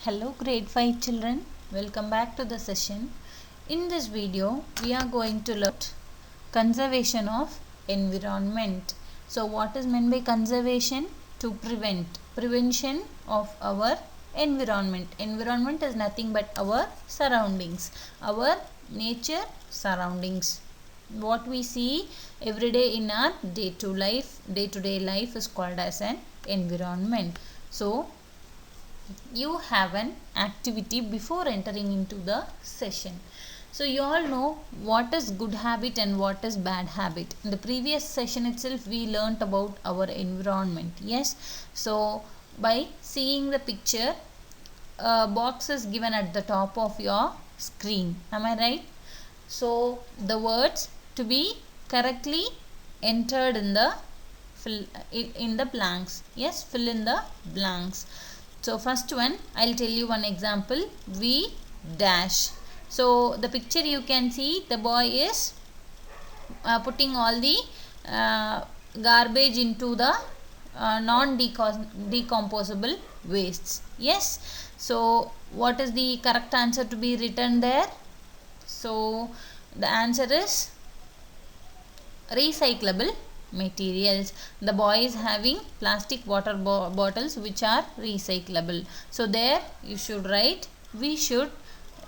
Hello grade 5 children, welcome back to the session. In this video we are going to learn conservation of environment. So what is meant by conservation? To prevention of our environment. Environment is nothing but our surroundings, our nature surroundings. What we see every day in our day-to-day life is called as an environment. So you have an activity before entering into the session. So you all know what is good habit and what is bad habit. In the previous session itself we learnt about our environment. Yes, so by seeing the picture, a box is given at the top of your screen. Am I right? So the words to be correctly entered in the blanks. Yes, fill in the blanks. So first one, I'll tell you one example. We dash. So the picture you can see, the boy is putting all the garbage into the non-decomposable wastes. Yes. So what is the correct answer to be written there? So the answer is recyclable materials. The boy is having plastic water bottles which are recyclable. So there you should write, we should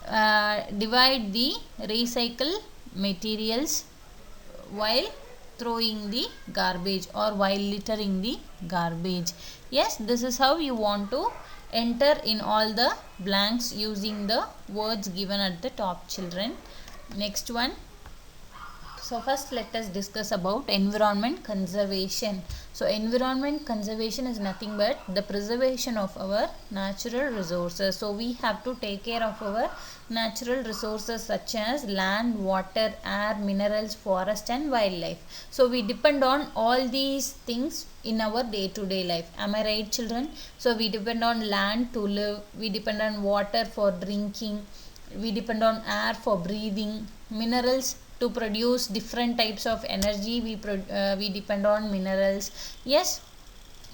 divide the recycle materials while throwing the garbage or while littering the garbage. Yes, this is how you want to enter in all the blanks using the words given at the top, children. Next one. So first let us discuss about environment conservation. So environment conservation is nothing but the preservation of our natural resources. So we have to take care of our natural resources such as land, water, air, minerals, forest and wildlife. So we depend on all these things in our day-to-day life. Am I right, children? So we depend on land to live, we depend on water for drinking, we depend on air for breathing, minerals to produce different types of energy. We depend on minerals. Yes,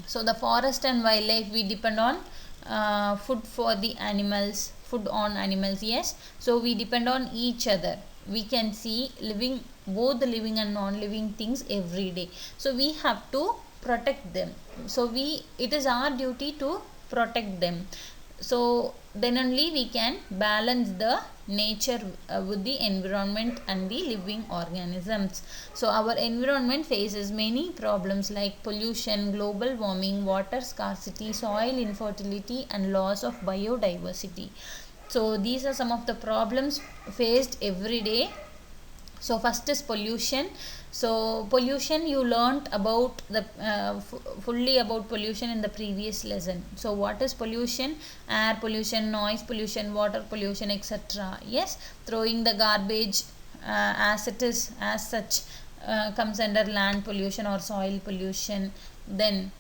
so the forest and wildlife, we depend on food for the animals, food on animals. Yes, so we depend on each other. We can see both the living and non-living things every day. So we have to protect them. So it is our duty to protect them. So then only we can balance the nature with the environment and the living organisms. So our environment faces many problems like pollution, global warming, water scarcity, soil infertility and loss of biodiversity. So these are some of the problems faced every day. So first is pollution. So pollution, you learnt about the fully about pollution in the previous lesson. So what is pollution? Air pollution, noise pollution, water pollution, etc. Yes, throwing the garbage as such comes under land pollution or soil pollution. Then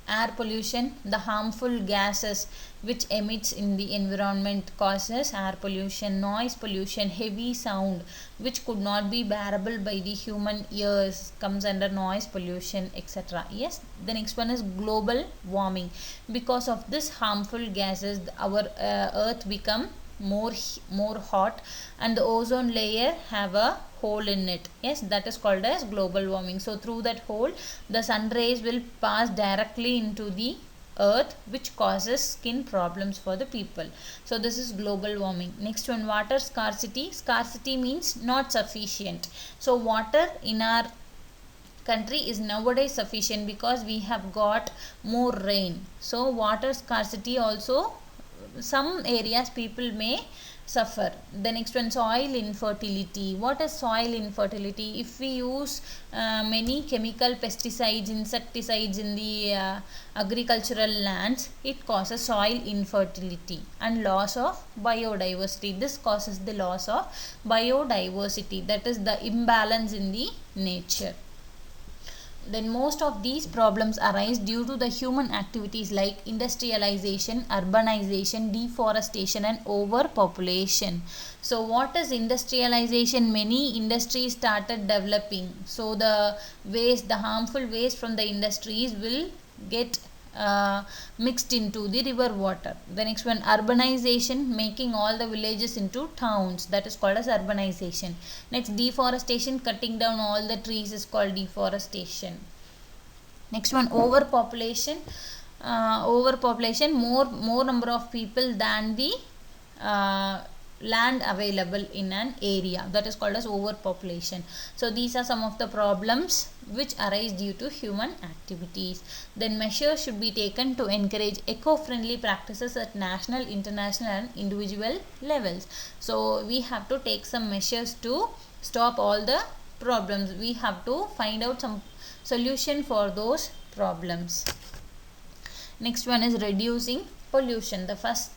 air pollution, the harmful gases which emits in the environment causes air pollution. Noise pollution, heavy sound which could not be bearable by the human ears comes under noise pollution, etc. Yes, the next one is global warming. Because of this harmful gases, our earth become more hot and the ozone layer have a hole in it. Yes, that is called as global warming. So through that hole the sun rays will pass directly into the earth which causes skin problems for the people. So this is global warming. Next one, water scarcity. Scarcity means not sufficient. So water in our country is nowadays sufficient because we have got more rain. So water scarcity also, some areas people may suffer. The next one, soil infertility. What is soil infertility? If we use many chemical pesticides, insecticides in the agricultural lands, it causes soil infertility and loss of biodiversity. This causes the loss of biodiversity, that is the imbalance in the nature. Then most of these problems arise due to the human activities like industrialization, urbanization, deforestation and overpopulation. So what is industrialization? Many industries started developing. So the harmful waste from the industries will get mixed into the river water. The next one, urbanization, making all the villages into towns, that is called as urbanization. Next, deforestation, cutting down all the trees is called deforestation. Next one, overpopulation. Overpopulation, more number of people than the land available in an area, that is called as overpopulation. So these are some of the problems which arise due to human activities. Then measures should be taken to encourage eco-friendly practices at national, international and individual levels. So we have to take some measures to stop all the problems. We have to find out some solution for those problems. Next one is reducing pollution. The first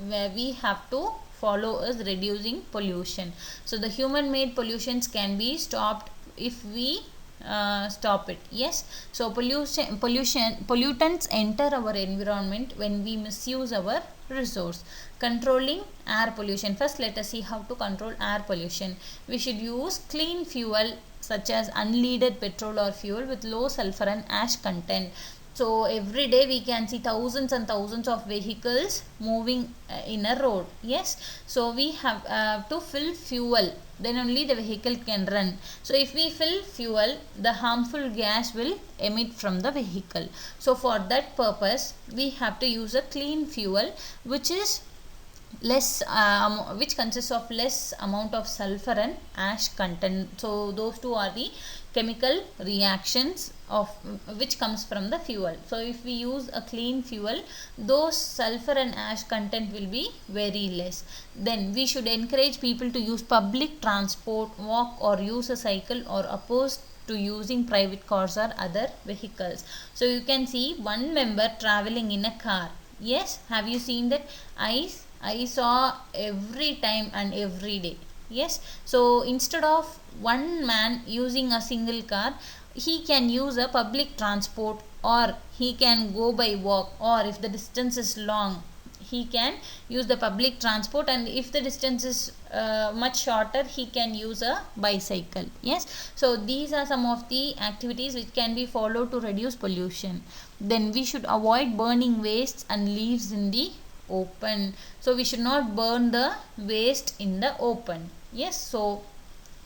where we have to follow is reducing pollution. So the human made pollutions can be stopped if we stop it. Yes, so pollutants enter our environment when we misuse our resource. Controlling air pollution. First let us see how to control air pollution. We should use clean fuel such as unleaded petrol or fuel with low sulfur and ash content. So every day we can see thousands and thousands of vehicles moving in a road. Yes, so we have to fill fuel, then only the vehicle can run. So if we fill fuel, the harmful gas will emit from the vehicle. So for that purpose we have to use a clean fuel which is less which consists of less amount of sulfur and ash content. So those two are the chemical reactions of which comes from the fuel. So if we use a clean fuel, those sulfur and ash content will be very less. Then we should encourage people to use public transport, walk or use a cycle, or opposed to using private cars or other vehicles. So you can see one member traveling in a car. Yes, have you seen that? I saw every time and every day. Yes, so instead of one man using a single car, he can use a public transport, or he can go by walk, or if the distance is long he can use the public transport, and if the distance is much shorter he can use a bicycle. Yes, so these are some of the activities which can be followed to reduce pollution. Then we should avoid burning wastes and leaves in the open. So we should not burn the waste in the open. Yes, so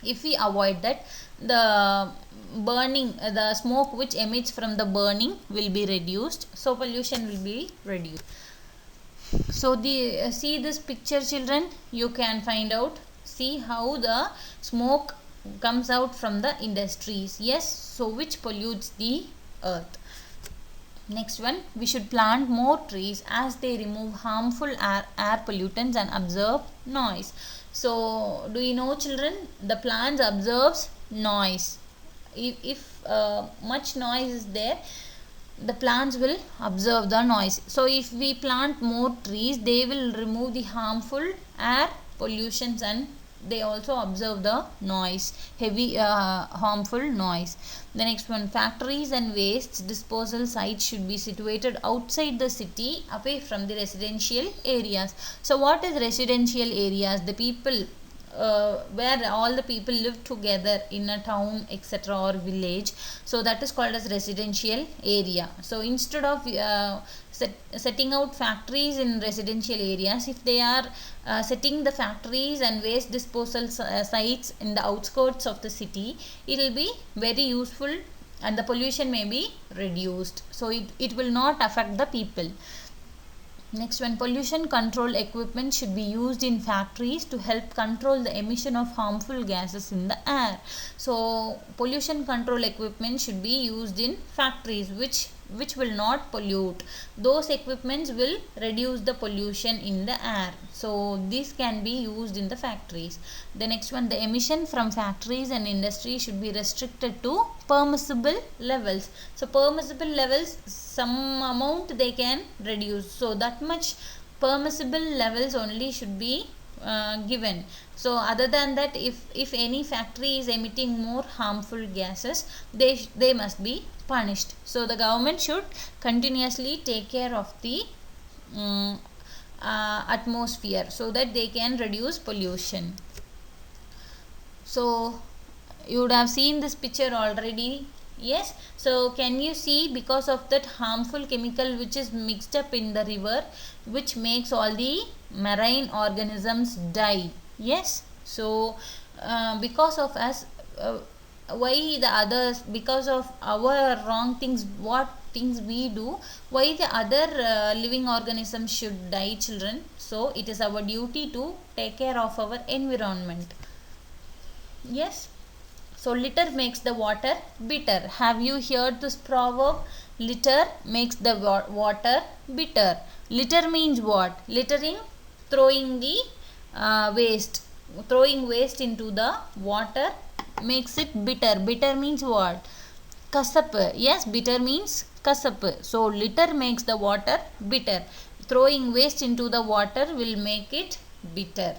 if we avoid that, the burning, the smoke which emits from the burning will be reduced, so pollution will be reduced. So the see this picture children, you can find out, see how the smoke comes out from the industries. Yes, so which pollutes the earth. Next one, we should plant more trees as they remove harmful air pollutants and absorb noise. So do you know children, the plants absorbs noise. If much noise is there, the plants will absorb the noise. So if we plant more trees, they will remove the harmful air pollutions, and they also observe the noise, heavy harmful noise. The next one, factories and waste disposal sites should be situated outside the city, away from the residential areas. So what is residential areas? The people where all the people live together in a town, etc., or village. So that is called as residential area. So instead of setting out factories in residential areas, if they are setting the factories and waste disposal sites in the outskirts of the city, it will be very useful and the pollution may be reduced. So it will not affect the people. Next one, pollution control equipment should be used in factories to help control the emission of harmful gases in the air. So pollution control equipment should be used in factories which will not pollute. Those equipments will reduce the pollution in the air. So this can be used in the factories. The next one, the emission from factories and industry should be restricted to permissible levels. So permissible levels, some amount they can reduce. So that much permissible levels only should be given. So other than that, if any factory is emitting more harmful gases, they must be punished. So the government should continuously take care of the atmosphere so that they can reduce pollution. So you would have seen this picture already. Yes, so can you see, because of that harmful chemical which is mixed up in the river, which makes all the marine organisms die. Yes, so because of us, why the others, because of our wrong things, what things we do, why the other living organisms should die, children? So it is our duty to take care of our environment. Yes. So litter makes the water bitter. Have you heard this proverb? Litter makes the water bitter. Litter means what? Littering, throwing the waste. Throwing waste into the water makes it bitter. Bitter means what? Kasap. Yes, bitter means kasap. So litter makes the water bitter. Throwing waste into the water will make it bitter.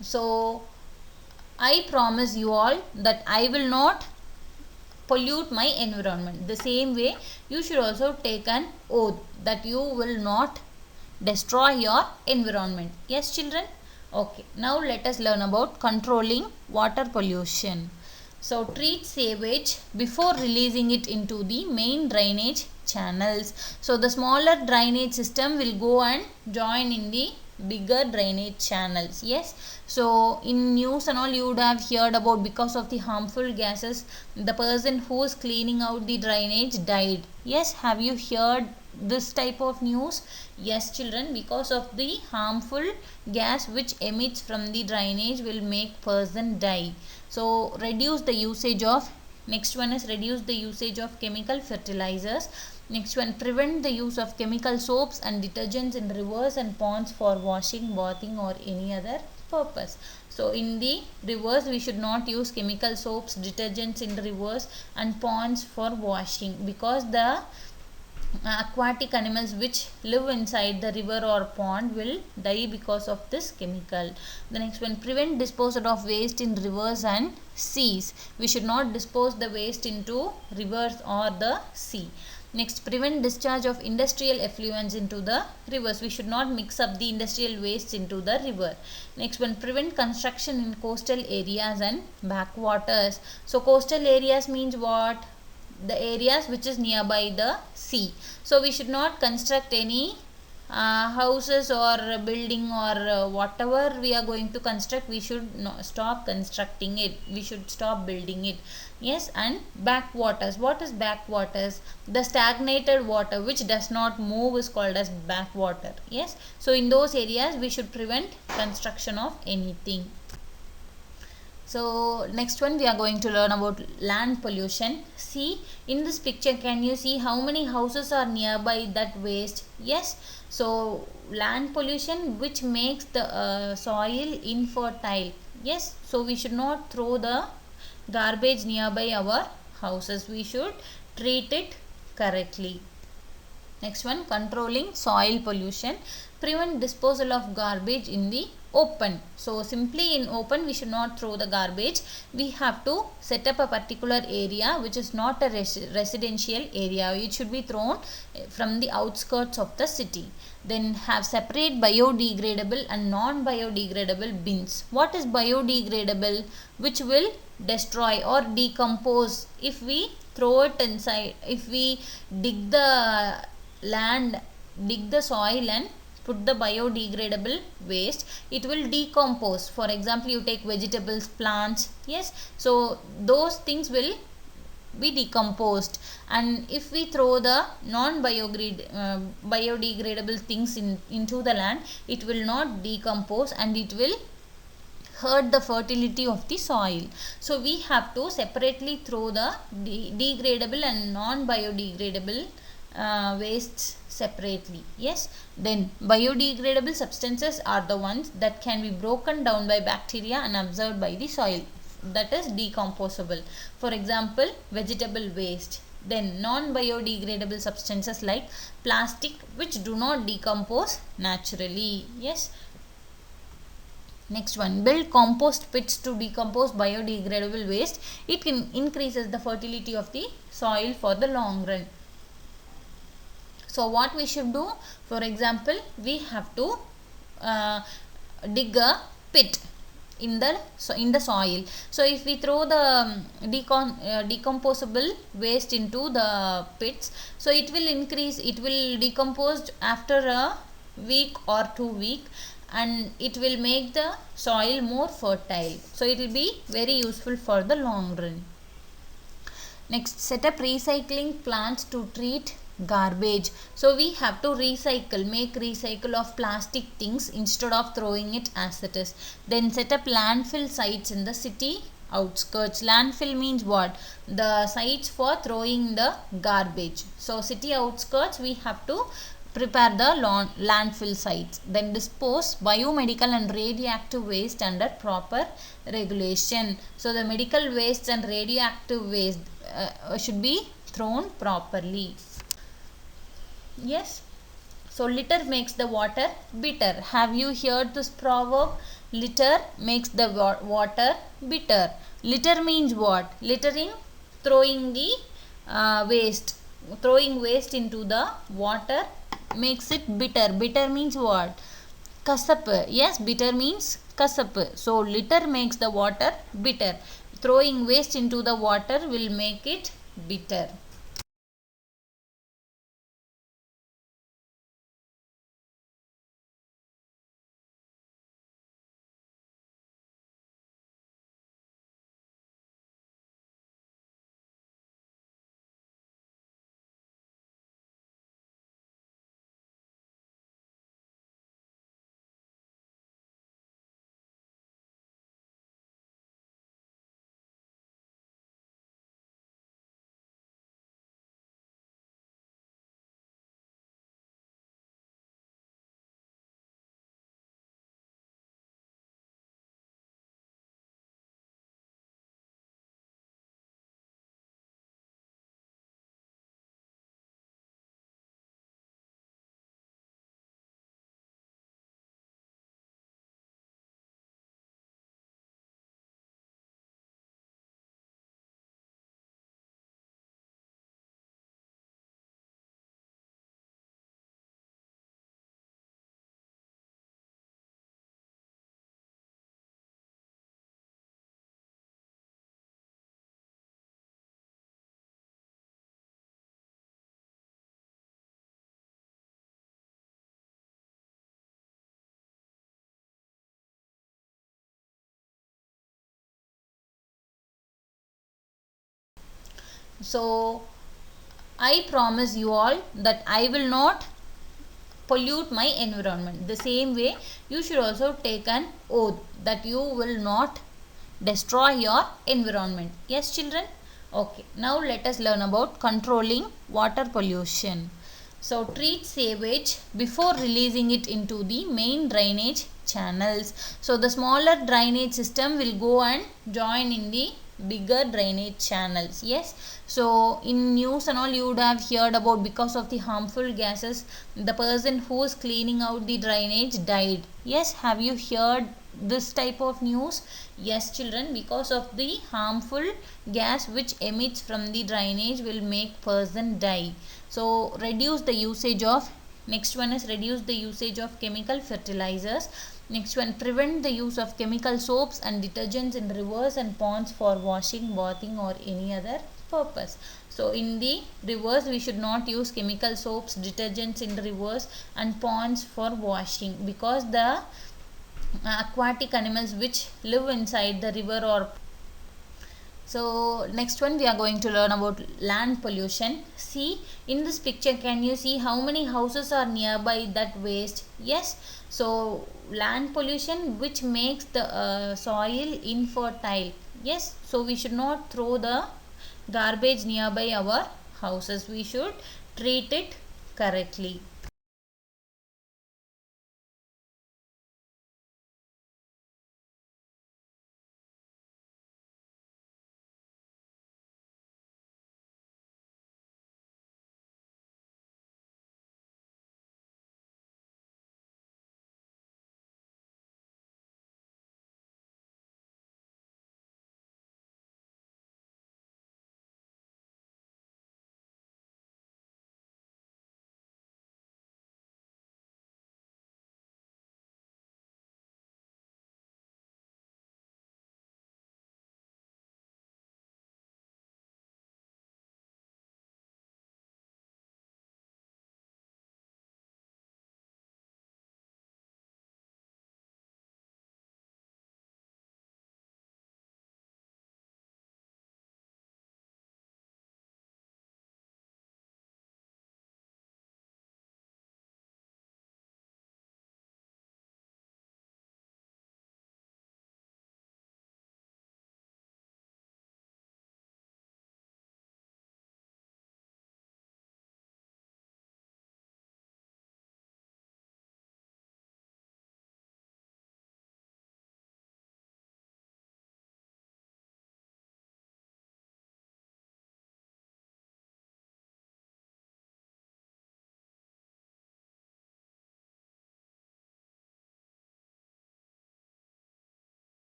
So I promise you all that I will not pollute my environment. The same way, you should also take an oath that you will not destroy your environment. Yes, children? Okay, now let us learn about controlling water pollution. So treat sewage before releasing it into the main drainage channels. So the smaller drainage system will go and join in the bigger drainage channels. Yes, so in news and all you would have heard about, because of the harmful gases, the person who is cleaning out the drainage died. Yes, have you heard this type of news? Yes, children, because of the harmful gas which emits from the drainage will make person die. So reduce the usage of, next one is reduce the usage of chemical fertilizers. Next one, prevent the use of chemical soaps and detergents in rivers and ponds for washing, bathing or any other purpose. So in the rivers we should not use chemical soaps, detergents in rivers and ponds for washing, because the aquatic animals which live inside the river or pond will die because of this chemical. The next one, prevent disposal of waste in rivers and seas. We should not dispose the waste into rivers or the sea. Next, prevent discharge of industrial effluents into the rivers. We should not mix up the industrial waste into the river. Next one, prevent construction in coastal areas and backwaters. So coastal areas means what? The areas which is nearby the sea. So we should not construct any houses or building or whatever we are going to construct, we should stop constructing it, we should stop building it. Yes, and backwaters. What is backwaters? The stagnated water which does not move is called as backwater. Yes, so in those areas we should prevent construction of anything. So next one we are going to learn about land pollution. See, in this picture can you see how many houses are nearby that waste? Yes, so land pollution which makes the soil infertile. Yes, so we should not throw the garbage nearby our houses, we should treat it correctly. Next one, controlling soil pollution. Prevent disposal of garbage in the open. So simply in open we should not throw the garbage. We have to set up a particular area which is not a residential area. It should be thrown from the outskirts of the city. Then have separate biodegradable and non-biodegradable bins. What is biodegradable? Which will destroy or decompose if we throw it inside. If we dig the land, dig the soil and put the biodegradable waste, it will decompose. For example, you take vegetables, plants. Yes, so those things will be decomposed. And if we throw the biodegradable things into the land, it will not decompose and it will hurt the fertility of the soil. So we have to separately throw the degradable and non-biodegradable wastes separately. Yes, then biodegradable substances are the ones that can be broken down by bacteria and absorbed by the soil, that is decomposable. For example, vegetable waste. Then non-biodegradable substances like plastic which do not decompose naturally. Yes. Next one, build compost pits to decompose biodegradable waste. It increases the fertility of the soil for the long run. So what we should do? For example, we have to dig a pit in the soil. So if we throw the decomposable waste into the pits, so it will increase, it will decompose after a week or 2 week, and it will make the soil more fertile, so it will be very useful for the long run. Next, set up recycling plants to treat garbage. So we have to recycle, make recycle of plastic things instead of throwing it as it is. Then set up landfill sites in the city outskirts. Landfill means what? The sites for throwing the garbage. So city outskirts we have to prepare the landfill sites. Then dispose biomedical and radioactive waste under proper regulation. So the medical waste and radioactive waste should be thrown properly. Yes. So litter makes the water bitter. Have you heard this proverb? Litter makes the water bitter. Litter means what? Littering, throwing the waste. Throwing waste into the water makes it bitter. Bitter means what? Kasap. Yes, bitter means kasap. So litter makes the water bitter. Throwing waste into the water will make it bitter. So I promise you all that I will not pollute my environment. The same way you should also take an oath that you will not destroy your environment. Yes, children? Okay, now let us learn about controlling water pollution. So treat sewage before releasing it into the main drainage channels. So the smaller drainage system will go and join in the bigger drainage channels. Yes, so in news and all you would have heard about, because of the harmful gases the person who is cleaning out the drainage died. Yes, have you heard this type of news? Yes, children, because of the harmful gas which emits from the drainage will make person die. So reduce the usage of, next one is reduce the usage of chemical fertilizers. Next one, prevent the use of chemical soaps and detergents in rivers and ponds for washing, bathing or any other purpose. So in the rivers we should not use chemical soaps, detergents in rivers and ponds for washing, because the aquatic animals which live inside the river or. So next one we are going to learn about land pollution. See in this picture, can you see how many houses are nearby that waste? Yes, so land pollution which makes the soil infertile. Yes, so we should not throw the garbage nearby our houses. We should treat it correctly.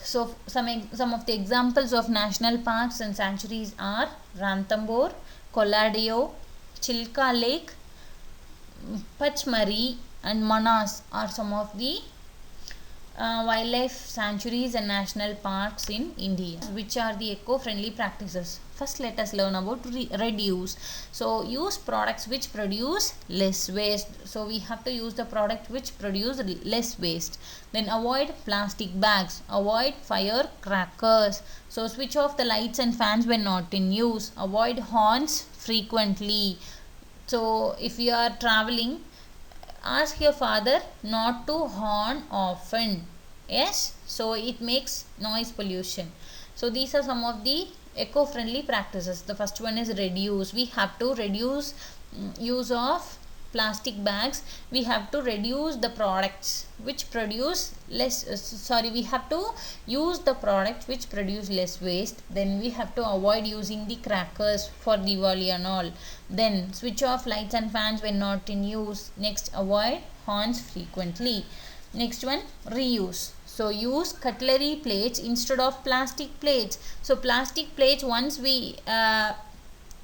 So some of the examples of national parks and sanctuaries are Ranthambore, Colladeo, Chilka Lake, Pachmari and Manas are some of the wildlife sanctuaries and national parks in India. Which are the eco-friendly practices? First, let us learn about reduce. So, use products which produce less waste. So, we have to use the product which produce less waste. Then, avoid plastic bags. Avoid firecrackers. So, switch off the lights and fans when not in use. Avoid horns frequently. So, if you are traveling, ask your father not to horn often. Yes, so it makes noise pollution. So these are some of the eco-friendly practices. The first one is reduce. We have to reduce use of plastic bags. We have to reduce the products which produce less we have to use the products which produce less waste. Then we have to avoid using the crackers for Diwali and all. Then switch off lights and fans when not in use. Next, avoid horns frequently. Next one, reuse. So use cutlery plates instead of plastic plates. So plastic plates, once we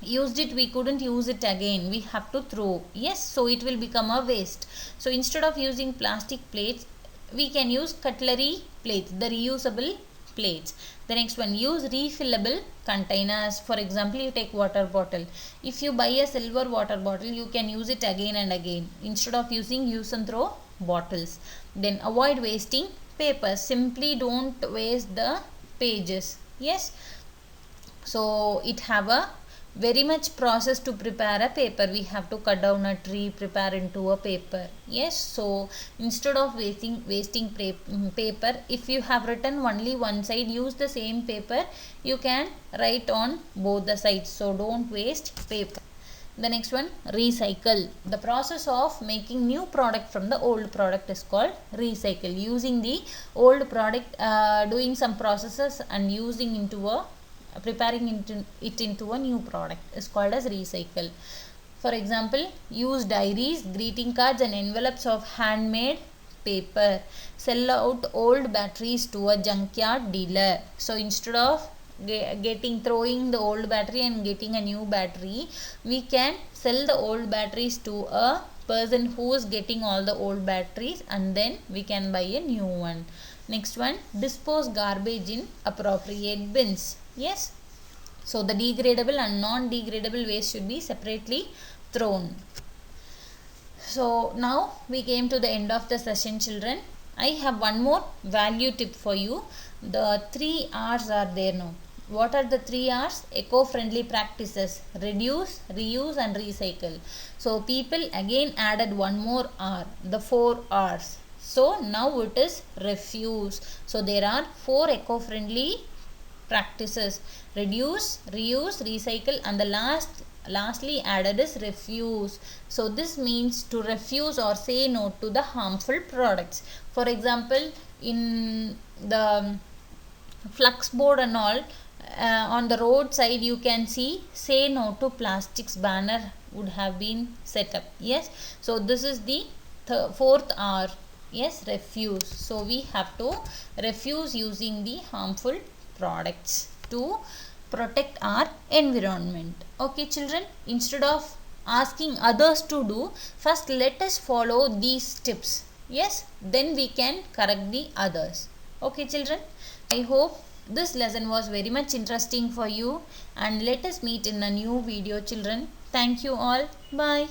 used it, we couldn't use it again, we have to throw. Yes, so it will become a waste. So instead of using plastic plates, we can use cutlery plates, the reusable plates. The next one, use refillable containers. For example, you take water bottle. If you buy a silver water bottle, you can use it again and again instead of using use and throw bottles. Then avoid wasting paper. Simply don't waste the pages. Yes, so it have a very much process to prepare a paper. We have to cut down a tree, prepare into a paper. Yes, so instead of wasting paper, if you have written only one side, use the same paper. You can write on both the sides. So don't waste paper. The next one, recycle. The process of making new product from the old product is called recycle. Using the old product, doing some processes and using into a preparing it into a new product is called as recycle. For example, use diaries, greeting cards and envelopes of handmade paper. Sell out old batteries to a junkyard dealer. So instead of throwing the old battery and getting a new battery, we can sell the old batteries to a person who is getting all the old batteries, and then we can buy a new one. Next one, dispose garbage in appropriate bins. Yes, so the degradable and non-degradable waste should be separately thrown. So now we came to the end of the session, children. I have one more value tip for you. The 3 R's are there now. What are the 3 R's? Eco-friendly practices: reduce, reuse and recycle. So people again added one more R, the 4 R's. So now it is refuse. So there are 4 eco-friendly practices: reduce, reuse, recycle, and the lastly added is refuse. So this means to refuse or say no to the harmful products. For example, in the flux board and all, on the roadside you can see say no to plastics banner would have been set up. Yes, so this is the 4th R. Yes, refuse. So we have to refuse using the harmful products to protect our environment. Okay, children, instead of asking others to do, first let us follow these tips. Yes, then we can correct the others. Okay, children, I hope this lesson was very much interesting for you, and let us meet in a new video, children. Thank you all. Bye.